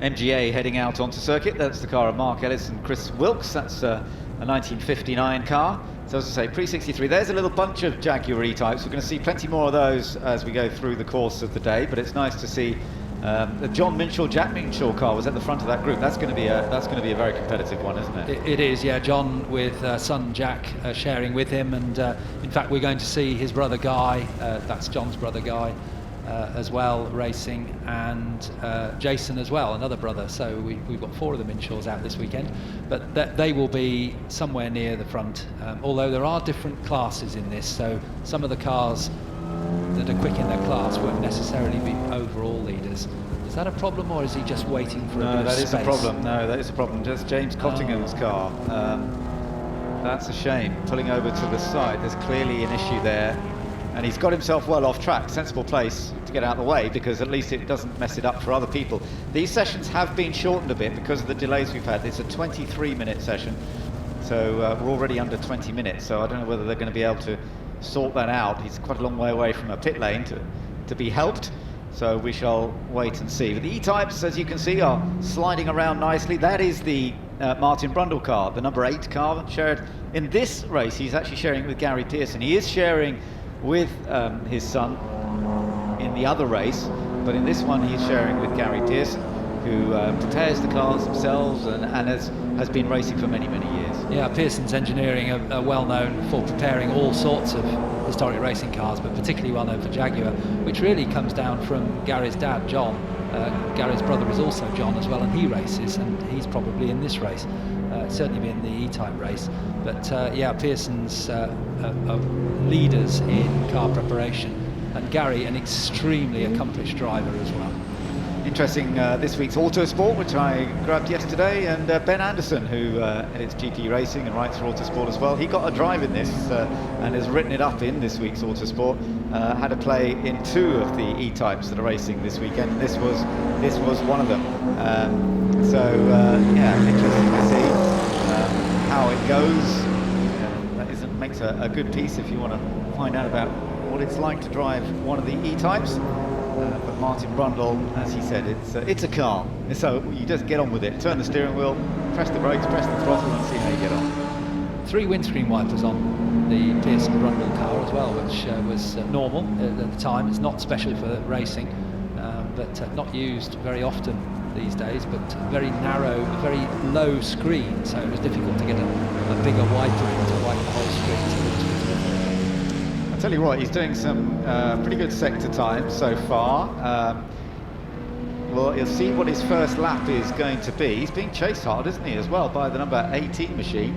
MGA heading out onto circuit. That's the car of Mark Ellis and Chris Wilkes. That's a 1959 car. So as I say, pre-63. There's a little bunch of Jaguar E-types. We're going to see plenty more of those as we go through the course of the day. But it's nice to see the John Minshaw, Jack Minshaw car was at the front of that group. That's going to be a very competitive one, isn't it? It is, yeah. John with son Jack sharing with him, and in fact we're going to see his brother Guy. That's John's brother Guy. As well, racing, and Jason as well, another brother. So we've got 4 of the Minshaws out this weekend, but they will be somewhere near the front, although there are different classes in this, so some of the cars that are quick in their class won't necessarily be overall leaders. Is that a problem, or is he just waiting for a bit of space? No, that is a problem. No, that is a problem. Just James Cottingham's car. That's a shame. Pulling over to the side, there's clearly an issue there. And he's got himself well off track, sensible place to get out of the way, because at least it doesn't mess it up for other people. These sessions have been shortened a bit because of the delays we've had. It's a 23-minute session, so we're already under 20 minutes, so I don't know whether they're going to be able to sort that out. He's quite a long way away from a pit lane to be helped, so we shall wait and see. But the E-types, as you can see, are sliding around nicely. That is the Martin Brundle car, the number 8 car, shared in this race. He's actually sharing it with Gary Pearson. He is sharing with his son in the other race, but in this one he's sharing with Gary Pearson, who prepares the cars themselves and has been racing for many years. Yeah, Pearson's Engineering are well known for preparing all sorts of historic racing cars, but particularly well known for Jaguar, which really comes down from Gary's dad, John. Gary's brother is also John as well, and he races, and he's probably in this race. Certainly be in the E-type race, but yeah, Pearson's leaders in car preparation, and Gary an extremely accomplished driver as well. Interesting, this week's Autosport, which I grabbed yesterday, and Ben Anderson, who edits GP Racing and writes for Autosport as well, he got a drive in this and has written it up in this week's Autosport. Had a play in 2 of the E-types that are racing this weekend, and this was one of them. Yeah, interesting to see how it goes. That makes a good piece if you want to find out about what it's like to drive one of the E-types. But Martin Brundle, as he said, it's a car, so you just get on with it. Turn the steering wheel, press the brakes, press the throttle, and see how you get on. 3 windscreen wipers on the Pearson Brundle car as well, which was normal at the time. It's not special for racing, but not used very often these days, but very narrow, very low screen, so it was difficult to get a bigger wiper in to wipe the whole screen. I'll tell you what, he's doing some pretty good sector times so far. Well, you'll see what his first lap is going to be. He's being chased hard, isn't he, as well, by the number 18 machine.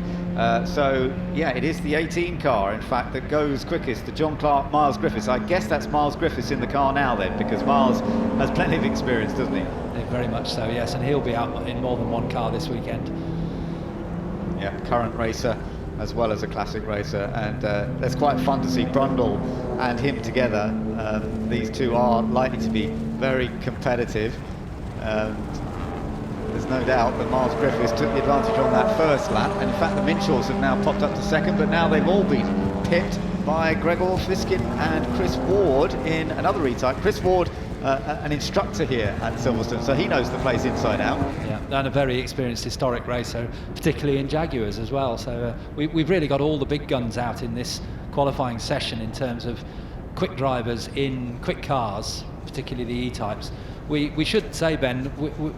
So, yeah, it is the 18 car, in fact, that goes quickest, the John Clark Miles Griffiths. I guess that's Miles Griffiths in the car now, then, because Miles has plenty of experience, doesn't he? Yeah, very much so, yes, and he'll be out in more than one car this weekend. Yeah, current racer as well as a classic racer, and it's quite fun to see Brundle and him together. These two are likely to be very competitive. There's no doubt that Miles Griffiths took the advantage on that first lap, and in fact the Minshaws have now popped up to second, but now they've all been pipped by Gregor Fiskin and Chris Ward in another E-type. Chris Ward, an instructor here at Silverstone, so he knows the place inside out. Yeah, and a very experienced historic racer, particularly in Jaguars as well. So we've really got all the big guns out in this qualifying session in terms of quick drivers in quick cars, particularly the E-types. We should say, Ben,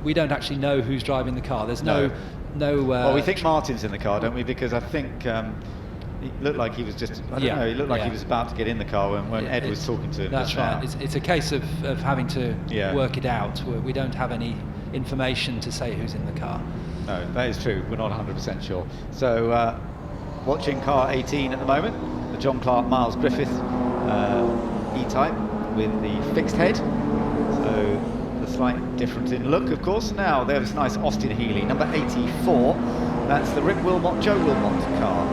we don't actually know who's driving the car. There's no. Well, we think Martin's in the car, don't we? Because I think he looked like he was just. I don't know. He looked like he was about to get in the car when Ed was talking to him. That's right. It's a case of having to work it out. We don't have any information to say who's in the car. No, that is true. We're not 100% sure. So, watching car 18 at the moment, the John Clark Miles Griffith E-type with the fixed head. So. Slight difference in look, of course. Now there's this nice Austin Healey, number 84. That's the Rick Wilmot, Joe Wilmot car.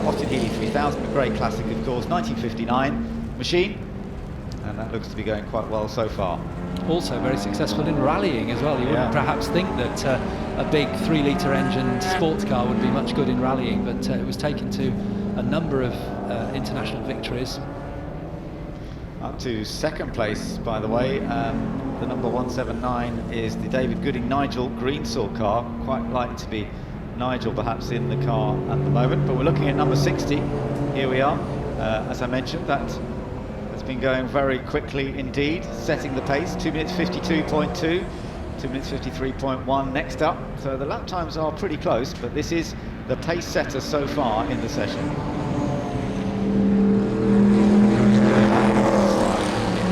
Austin Healey 3000, a great classic, of course, 1959 machine, and that looks to be going quite well so far. Also very successful in rallying as well. You wouldn't perhaps think that a big 3-litre engined sports car would be much good in rallying, but it was taken to a number of international victories. Up to second place, by the way. the number 179 is the David Gooding Nigel Greensaw car. Quite like to be Nigel perhaps in the car at the moment, but we're looking at number 60. Here we are. As I mentioned, that has been going very quickly indeed, setting the pace. 2 minutes 52.2, 2 minutes 53.1 next up. So the lap times are pretty close, but this is the pace setter so far in the session.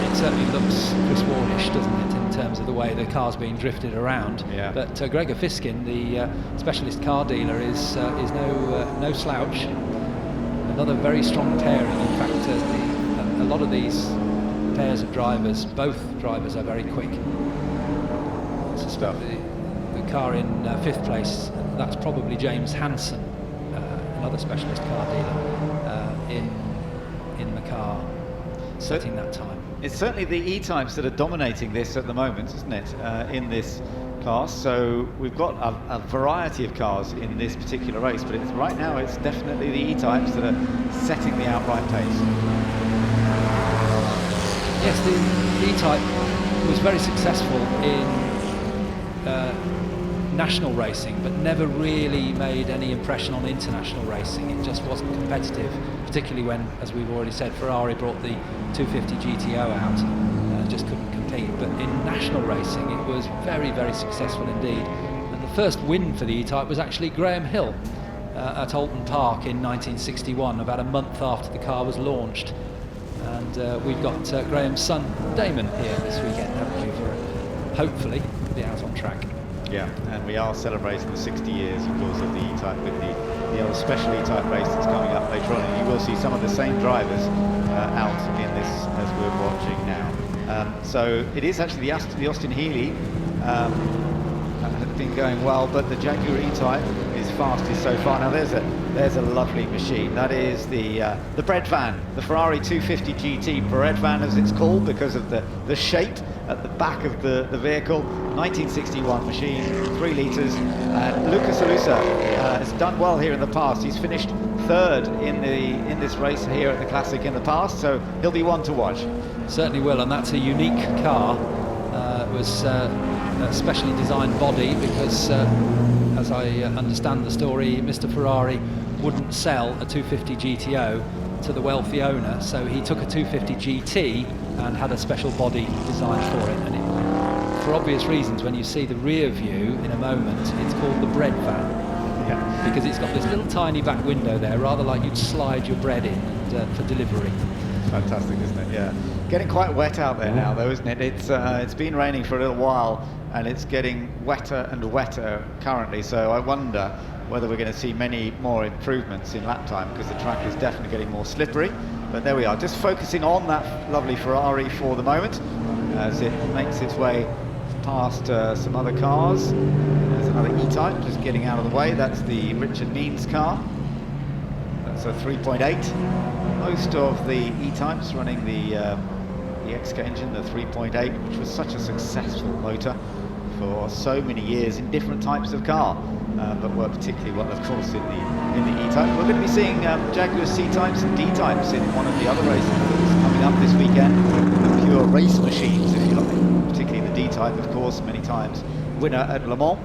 It certainly looks Chris Warnish, doesn't it, in terms of the way the car's being drifted around. Yeah. But Gregor Fiskin, the specialist car dealer, is no slouch. Another very strong pairing. In fact, a lot of these pairs of drivers, both drivers are very quick. I suspect the car in 5th place, that's probably James Hansen, another specialist car dealer, in the car, setting that time. It's certainly the E-types that are dominating this at the moment, isn't it, in this class? So we've got a variety of cars in this particular race, but right now it's definitely the E-types that are setting the outright pace. Yes, the E-type was very successful in national racing, but never really made any impression on international racing. It just wasn't competitive, particularly when, as we've already said, Ferrari brought the 250 GTO out, just couldn't compete. But in national racing it was very, very successful indeed. And the first win for the E-type was actually Graham Hill at Alton Park in 1961, about a month after the car was launched. And we've got Graham's son Damon here this weekend, haven't we, for hopefully be out on track. Yeah, and we are celebrating the 60 years, of course, of the E-type with the other special E-type race that's coming up later on. And you will see some of the same drivers out in this as we're watching now. So it is actually the Austin Healey has been going well, but the Jaguar E-type is fastest so far. Now there's a lovely machine. That is the bread van, the Ferrari 250 GT bread van, as it's called, because of the shape at the back of the vehicle. 1961 machine, 3 litres. Lucas Alusa has done well here in the past. He's finished 3rd in this race here at the Classic in the past, so he'll be one to watch. Certainly will, and that's a unique car. It was a specially designed body because, as I understand the story, Mr. Ferrari wouldn't sell a 250 GTO to the wealthy owner, so he took a 250 GT and had a special body designed for it. And for obvious reasons, when you see the rear view in a moment, it's called the bread van. Yeah. Because it's got this little tiny back window there, rather like you'd slide your bread in for delivery. Fantastic, isn't it? Yeah. Getting quite wet out there now, though, isn't it? It's been raining for a little while, and it's getting wetter and wetter currently. So I wonder whether we're going to see many more improvements in lap time, because the track is definitely getting more slippery. But there we are, just focusing on that lovely Ferrari for the moment as it makes its way past some other cars. There's another E-type just getting out of the way. That's the Richard Means car. That's a 3.8. Most of the E-types running the XK engine, the 3.8, which was such a successful motor for so many years in different types of car, but were particularly well, of course, in the E-type. We're going to be seeing Jaguar C-types and D-types in one of the other races that's coming up this weekend. The pure race machines, if you like, particularly the D-type, of course, many times winner at Le Mans.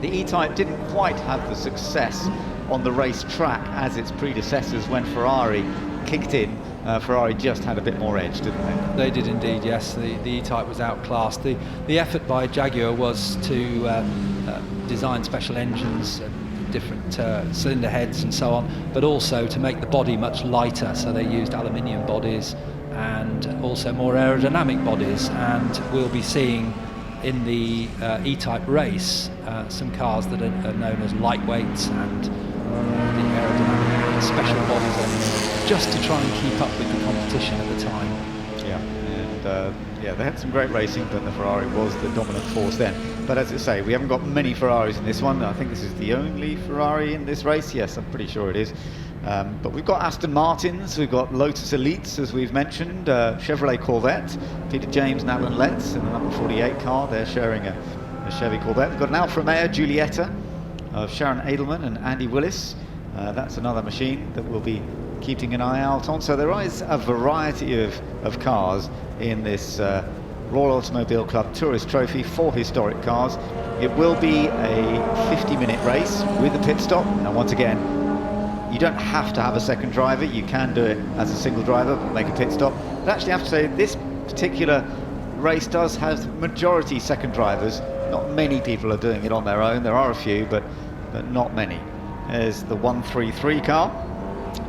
The E-type didn't quite have the success on the race track as its predecessors when Ferrari kicked in. Ferrari just had a bit more edge, didn't they? They did indeed, yes. The E-type was outclassed. The effort by Jaguar was to design special engines, different cylinder heads and so on, but also to make the body much lighter. So they used aluminium bodies and also more aerodynamic bodies. And we'll be seeing in the E-type race some cars that are known as lightweights and the aerodynamic special bodies on them, just to try and keep up with the competition at the time. Yeah, and yeah, they had some great racing, but the Ferrari was the dominant force then. But as I say, we haven't got many Ferraris in this one. I think this is the only Ferrari in this race. Yes, I'm pretty sure it is. But we've got Aston Martins, we've got Lotus Elites, as we've mentioned, Chevrolet Corvette, Peter James and Alan Letts in the number 48 car. They're sharing a Chevy Corvette. We've got an Alfa Romeo Giulietta of Sharon Edelman and Andy Willis. That's another machine that we'll be keeping an eye out on. So there is a variety of cars in this Royal Automobile Club Tourist Trophy for historic cars. It will be a 50-minute race with a pit stop. Now, once again, you don't have to have a second driver. You can do it as a single driver, but make a pit stop. But actually, I have to say, this particular race does have majority second drivers. Not many people are doing it on their own. There are a few, but not many. There's the 133 car.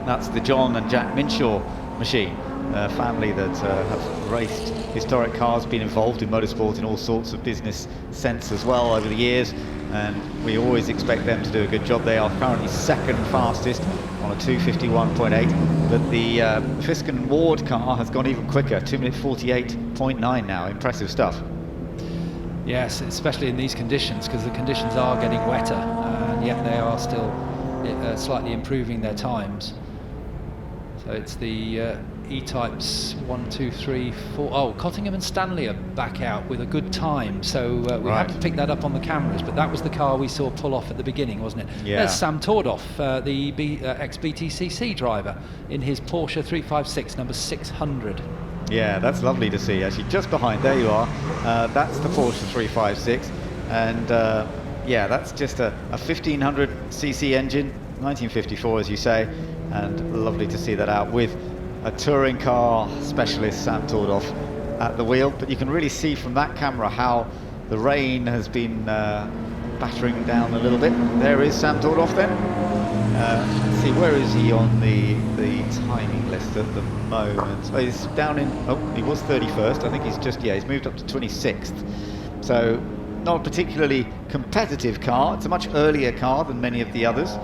That's the John and Jack Minshaw machine, a family that have raced historic cars, been involved in motorsport in all sorts of business sense as well over the years, and we always expect them to do a good job. They are currently second fastest on a 2:51.8, but the Fiskin and Ward car has gone even quicker, 2 minute 48.9 now. Impressive stuff. Yes, especially in these conditions, because the conditions are getting wetter, and yet they are still slightly improving their times. So it's the E-types 1, 2, 3, 4. Oh, Cottingham and Stanley are back out with a good time, so we had to pick that up on the cameras, but that was the car we saw pull off at the beginning, wasn't it? Yeah. There's Sam Tordoff, the ex-BTCC driver, in his Porsche 356, number 600. Yeah, that's lovely to see, actually. Just behind, there you are. That's the Porsche 356, and yeah, that's just a 1500cc engine, 1954 as you say, and lovely to see that out with a touring car specialist, Sam Tordoff, at the wheel. But you can really see from that camera how the rain has been battering down a little bit. There is Sam Tordoff then. Let's see, where is he on the timing list at the moment? Oh, he's down in, oh, he was 31st. I think he's just, yeah, he's moved up to 26th. So not a particularly competitive car. It's a much earlier car than many of the others.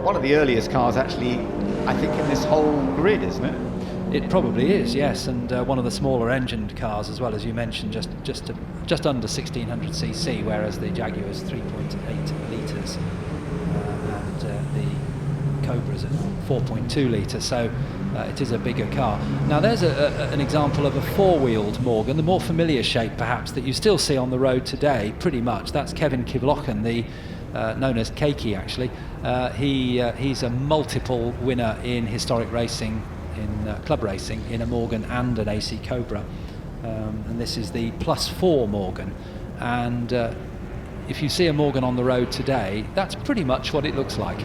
One of the earliest cars actually, I think, in this whole grid, isn't it? It probably is, yes, and one of the smaller engined cars as well, as you mentioned, just under 1600cc, whereas the Jaguar's 3.8 litres and the Cobra's at 4.2 litres, so it is a bigger car. Now there's an example of a four-wheeled Morgan, the more familiar shape perhaps that you still see on the road today, pretty much. That's Kevin Kivlochen, the known as Keiki actually. He's a multiple winner in historic racing, in club racing, in a Morgan and an AC Cobra, and this is the +4 Morgan, and if you see a Morgan on the road today, that's pretty much what it looks like.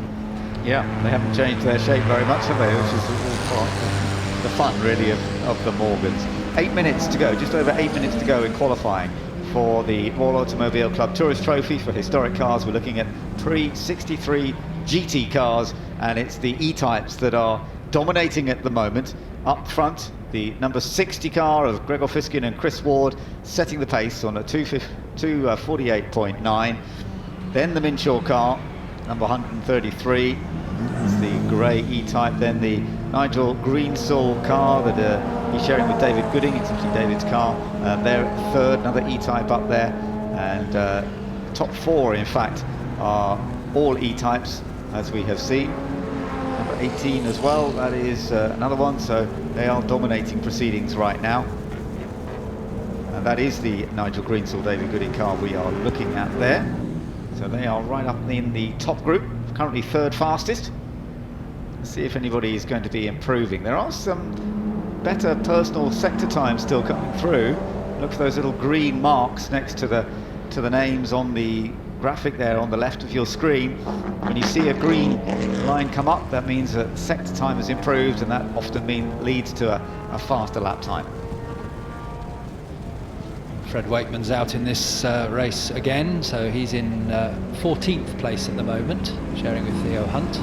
Yeah, they haven't changed their shape very much, have they? Which is all part of the fun really of the Morgans. 8 minutes to go, just over 8 minutes to go in qualifying for the Royal Automobile Club Tourist Trophy for historic cars. We're looking at pre-63 GT cars, and it's the E-types that are dominating at the moment. Up front, the number 60 car of Gregor Fiskin and Chris Ward setting the pace on a 2:48.9. Then the Minshaw car, number 133, that's the grey E-type. Then the Nigel Greensall car that he's sharing with David Gooding. It's actually David's car. They're third, another E-type up there, and top four in fact are all E-types, as we have seen. Number 18 as well, that is another one, so they are dominating proceedings right now. And that is the Nigel Greensall, David Gooding car we are looking at there. So they are right up in the top group, currently third fastest. Let's see if anybody is going to be improving. There are some better personal sector times still coming through. Look for those little green marks next to the names on the graphic there on the left of your screen. When you see a green line come up, that means that sector time has improved, and that often leads to a faster lap time. Fred Wakeman's out in this race again, so he's in 14th place at the moment, sharing with Theo Hunt.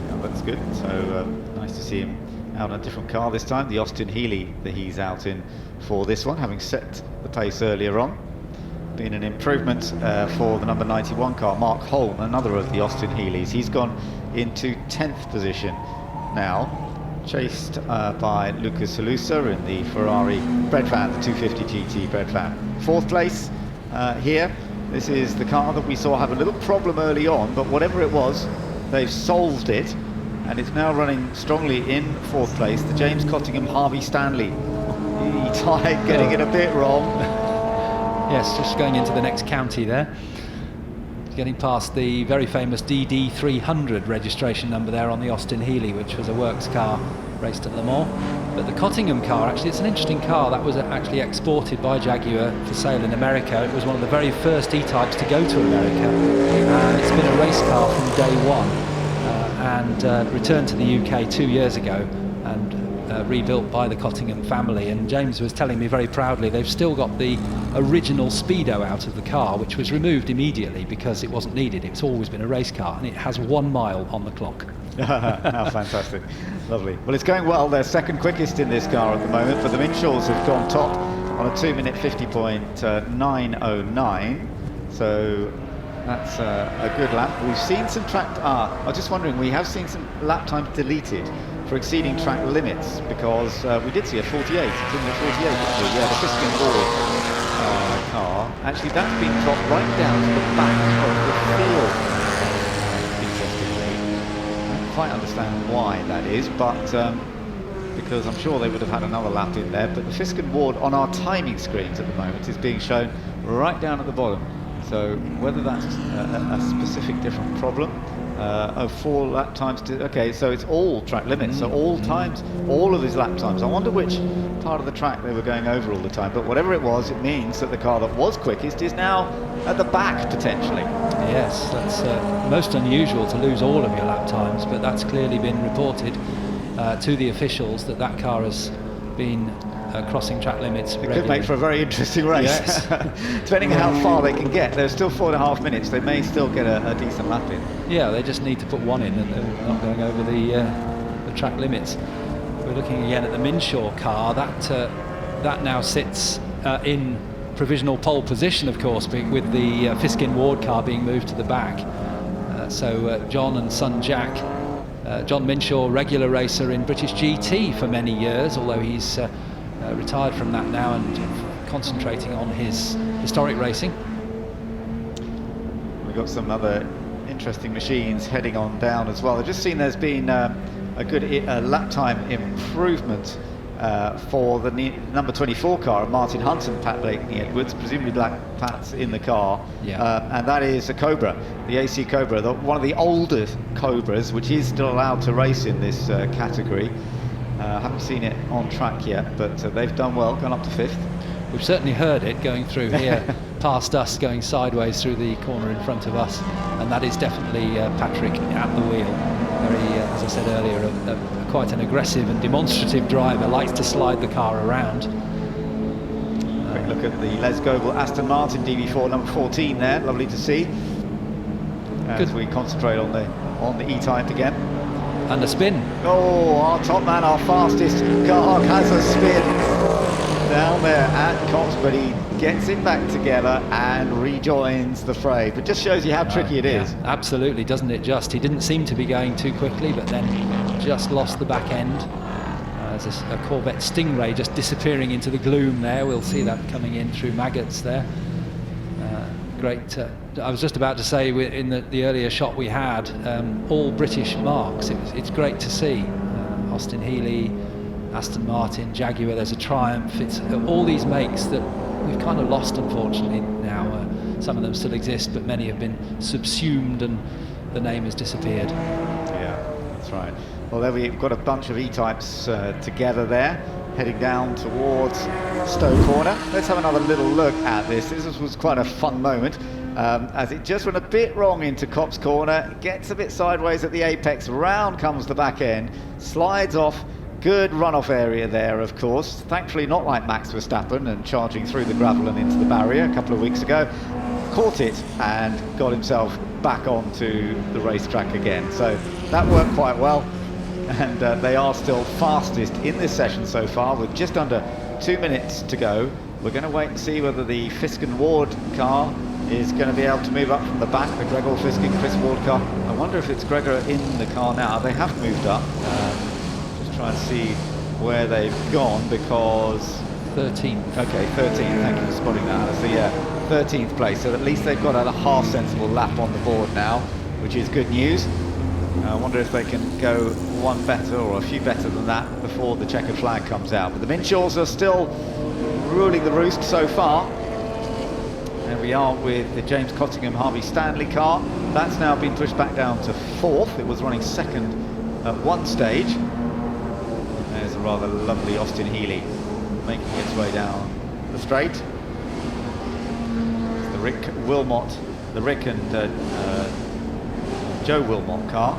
Yeah, that's good. So nice to see him out on a different car this time. The Austin Healey that he's out in for this one, having set the pace earlier on. Been an improvement for the number 91 car, Mark Holm, another of the Austin Healeys. He's gone into 10th position now, chased by Lucas Halusa in the Ferrari Breadvan, the 250 GT Breadvan. Fourth place here. This is the car that we saw have a little problem early on, but whatever it was, they've solved it, and it's now running strongly in fourth place. The James Cottingham Harvey Stanley. He tied getting it a bit wrong. Yes, just going into the next county there. Getting past the very famous DD300 registration number there on the Austin Healey, which was a works car raced at Le Mans. But the Cottingham car, actually, it's an interesting car. That was actually exported by Jaguar for sale in America. It was one of the very first E-types to go to America. It's been a race car from day one, and returned to the UK 2 years ago, and rebuilt by the Cottingham family. And James was telling me very proudly they've still got the original Speedo out of the car, which was removed immediately because it wasn't needed. It's always been a race car, and it has 1 mile on the clock. How fantastic. Lovely. Well, it's going well. They're second quickest in this car at the moment, but the Minshaws have gone top on a 2-minute 50.909. So that's a good lap. We've seen some track... I was just wondering, we have seen some lap times deleted for exceeding track limits, because we did see a 48. It's in the 48, actually. Yeah, the Fiskin Board car. Actually, that's been dropped right down to the back of the field. Interestingly. I don't quite understand why that is, but because I'm sure they would have had another lap in there. But the Fiskin Ward on our timing screens at the moment is being shown right down at the bottom. So whether that's a specific different problem, 4 lap times to, okay, so it's all track limits, so all times, all of his lap times. I wonder which part of the track they were going over all the time, but whatever it was, it means that the car that was quickest is now at the back, potentially. Yes, that's most unusual to lose all of your lap times, but that's clearly been reported to the officials that that car has been crossing track limits regularly. It could make for a very interesting race. Yes. Depending on how far they can get. There's still 4.5 minutes. They may still get a decent lap in. Yeah, they just need to put one in, and they're not going over the track limits. We're looking again at the Minshaw car. That now sits in provisional pole position, of course, with the Fiskin Ward car being moved to the back. So John and son Jack, John Minshaw, regular racer in British GT for many years, although he's retired from that now and concentrating on his historic racing. We've got some other interesting machines heading on down as well. I've just seen there's been a good lap time improvement for the number 24 car of Martin Hunt and Pat Blakeney-Edwards, presumably Black Pat's in the car. Yeah. And that is a Cobra, the AC Cobra, one of the older Cobras, which is still allowed to race in this category. Haven't seen it on track yet, but they've done well, gone up to 5th. We've certainly heard it going through here, past us, going sideways through the corner in front of us, and that is definitely Patrick at the wheel. Very, as I said earlier, quite an aggressive and demonstrative driver, likes to slide the car around. Quick look at the Les Goebel Aston Martin DB4 number 14 there, lovely to see. As we concentrate on the E-Type again. And a spin. Oh, our top man, our fastest car has a spin down there at Cops, but he gets it back together and rejoins the fray. But just shows you how tricky it is. Absolutely, doesn't it just? He didn't seem to be going too quickly, but then just lost the back end. There's a Corvette Stingray just disappearing into the gloom there. We'll see that coming in through maggots there. Great. I was just about to say, in the earlier shot we had, all British marks. It's great to see. Austin Healey, Aston Martin, Jaguar, there's a Triumph. It's all these makes that we've kind of lost, unfortunately, now. Some of them still exist, but many have been subsumed and the name has disappeared. Yeah, that's right. Well, there we've got a bunch of E-Types together there, heading down towards Stowe Corner. Let's have another little look at this. This was quite a fun moment. As it just went a bit wrong into Copse Corner, gets a bit sideways at the apex, round comes the back end, slides off. Good runoff area there, of course. Thankfully not like Max Verstappen and charging through the gravel and into the barrier a couple of weeks ago. Caught it and got himself back onto the racetrack again. So that worked quite well, and they are still fastest in this session so far with just under 2 minutes to go. We're going to wait and see whether the Fiskin Ward car is going to be able to move up from the back, the Gregor Fiskin Chris Ward car. I wonder if it's Gregor in the car now. They have moved up. Just try and see where they've gone, because 13th. Okay, 13th. Thank you for spotting that. So yeah, 13th place. So at least they've got a half sensible lap on the board now, which is good news. I wonder if they can go one better or a few better than that before the checkered flag comes out. But the Minshaws are still ruling the roost so far. There we are with the James Cottingham Harvey Stanley car. That's now been pushed back down to 4th. It was running 2nd at one stage. the rather lovely Austin Healey making its way down the straight. It's the Rick and Joe Wilmot car.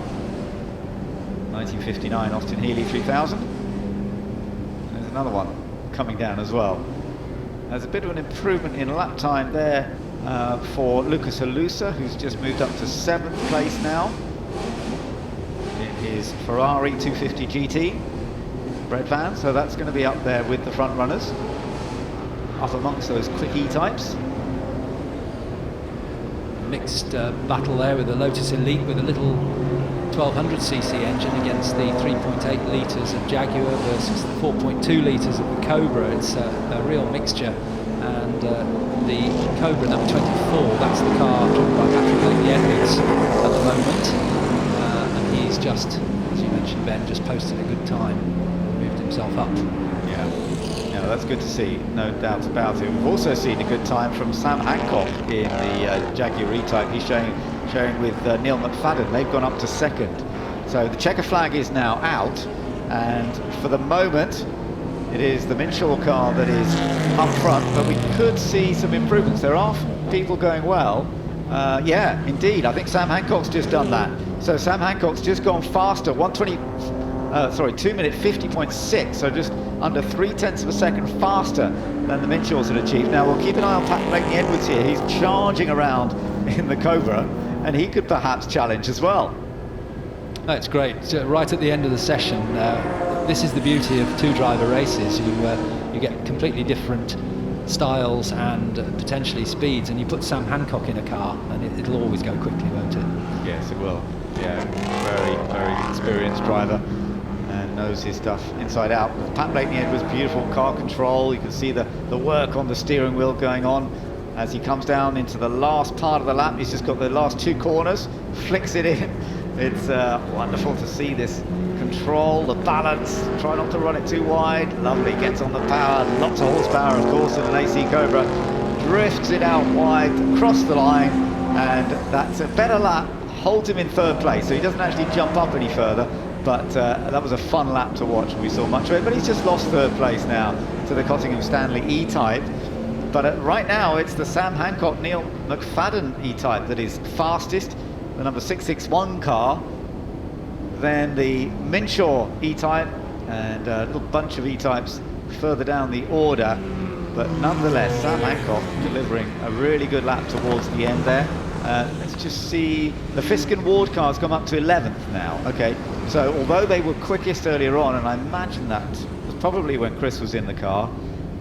1959 Austin Healey 3000. There's another one coming down as well. There's a bit of an improvement in lap time there for Lucas Halusa, who's just moved up to 7th place now in his Ferrari 250 GT red van, so that's going to be up there with the front runners, up amongst those quick E-types. Mixed battle there with the Lotus Elite with a little 1200cc engine against the 3.8 litres of Jaguar versus the 4.2 litres of the Cobra. It's a real mixture, and the Cobra number 24, that's the car driven by Patrick Edwards at the moment, and he's just, as you mentioned, Ben, just posted a good time, moved himself up. Yeah, that's good to see, no doubt about it. We've also seen a good time from Sam Hancock in the Jaguar E-Type. He's sharing with Neil McFadden. They've gone up to 2nd. So the checker flag is now out, and for the moment it is the Minshaw car that is up front, but we could see some improvements. There are people going well. Yeah, indeed, I think Sam Hancock's just done that. So Sam Hancock's just gone faster, 2 minute 50.6, so just under 0.3 of a second faster than the Minshaws had achieved. Now we'll keep an eye on Pat Blakeney Edwards here. He's charging around in the Cobra, and he could perhaps challenge as well. That's great. So right at the end of the session, this is the beauty of two-driver races. You get completely different styles and potentially speeds, and you put Sam Hancock in a car and it'll always go quickly, won't it? Yes, it will. Yeah, very, very experienced driver and knows his stuff inside out. Pat Blakeney Edwards, beautiful car control. You can see the work on the steering wheel going on as he comes down into the last part of the lap. He's just got the last 2 corners, flicks it in. It's wonderful to see this control, the balance, try not to run it too wide. Lovely, gets on the power, lots of horsepower of course in an AC Cobra, drifts it out wide, across the line, and that's a better lap, holds him in 3rd place, so he doesn't actually jump up any further, but that was a fun lap to watch, and we saw much of it. But he's just lost 3rd place now to the Cottingham Stanley E-Type. But right now it's the Sam Hancock, Neil McFadden E-Type that is fastest, the number 661 car, then the Minshaw E-Type, and a little bunch of E-Types further down the order. But nonetheless, Sam Hancock delivering a really good lap towards the end there. Let's just see, the Fisk and Ward cars come up to 11th now. Okay, so although they were quickest earlier on, and I imagine that was probably when Chris was in the car,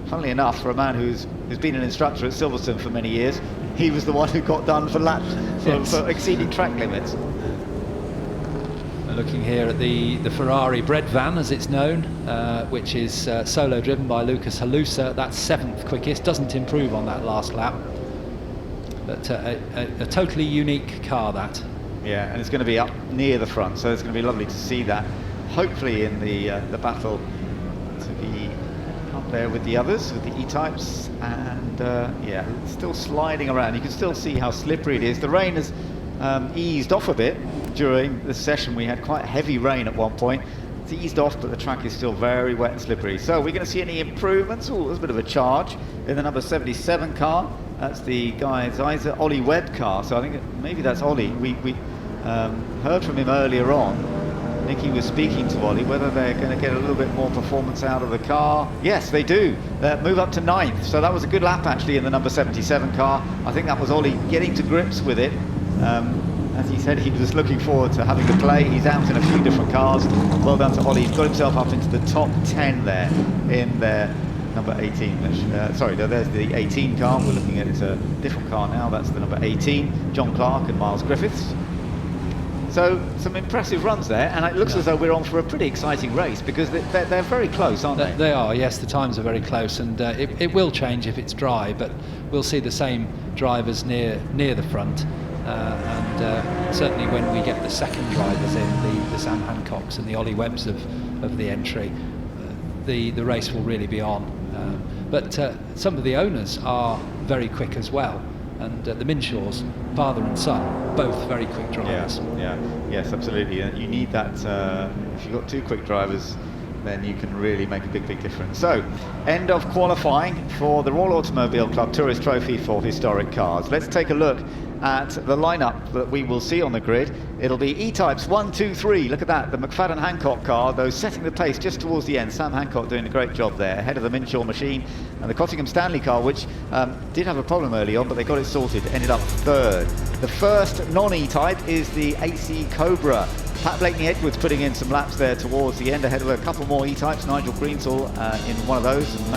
funnily enough, for a man who's been an instructor at Silverstone for many years, he was the one who got done for for exceeding track limits. We're looking here at the Ferrari bread van, as it's known, which is solo driven by Lucas Halusa. That's 7th quickest, doesn't improve on that last lap, but a totally unique car, that. Yeah, and it's going to be up near the front, so it's going to be lovely to see that, hopefully in the battle, to be up there with the others, with the E-Types. And yeah, it's still sliding around. You can still see how slippery it is. The rain has eased off a bit during the session. We had quite heavy rain at one point. It's eased off, but the track is still very wet and slippery. So we're going to see any improvements. Oh, there's a bit of a charge in the number 77 car. That's the guy's Ollie Webb car. So I think maybe that's Ollie. We heard from him earlier on. Nicky was speaking to Ollie whether they're going to get a little bit more performance out of the car. Yes, they do. Move up to 9th. So that was a good lap actually in the number 77 car. I think that was Ollie getting to grips with it. As he said, he was looking forward to having to play. He's out in a few different cars. Well done to Ollie. He's got himself up into the top 10 there in their number 18. Sorry, there's the 18 car. We're looking at a different car now. That's the number 18, John Clark and Miles Griffiths. So some impressive runs there, and it looks as though we're on for a pretty exciting race, because they're very close, aren't they? They are, yes. The times are very close, and it will change if it's dry, but we'll see the same drivers near the front. And certainly when we get the second drivers in, the Sam Hancocks and the Ollie Webbs of the entry, the race will really be on. But some of the owners are very quick as well, and the Minshaws, father and son, both very quick drivers. Yes, absolutely. And you need that. If you've got 2 quick drivers, then you can really make a big difference. So, end of qualifying for the Royal Automobile Club Tourist Trophy for historic cars. Let's take a look at the lineup that we will see on the grid. It'll be E-types 1, 2, 3. Look at that, the McFadden Hancock car, though setting the pace just towards the end. Sam Hancock doing a great job there, ahead of the Minshaw machine, and the Cottingham Stanley car, which did have a problem early on, but they got it sorted, ended up third. The first non-E-type is the AC Cobra. Pat Blakeney-Edwards putting in some laps there towards the end, ahead of a couple more E-types. Nigel Greensall in one of those, and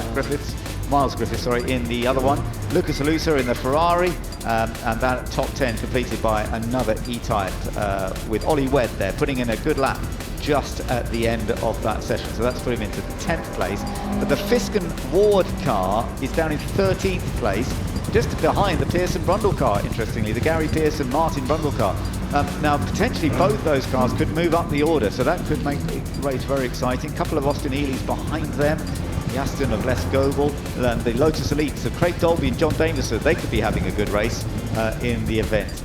Miles Griffiths, in the other one. Lucas Alusa in the Ferrari, and that top 10 completed by another E-type with Ollie Webb there, putting in a good lap just at the end of that session. So that's put him into the 10th place. But the Fisken Ward car is down in 13th place, just behind the Pearson Brundle car, interestingly, the Gary Pearson Martin Brundle car. Now, potentially both those cars could move up the order, so that could make the race very exciting. A couple of Austin Ely's behind them, the Aston of Les Goebel, and the Lotus Elites of Craig Dolby and John Davison. They could be having a good race in the event.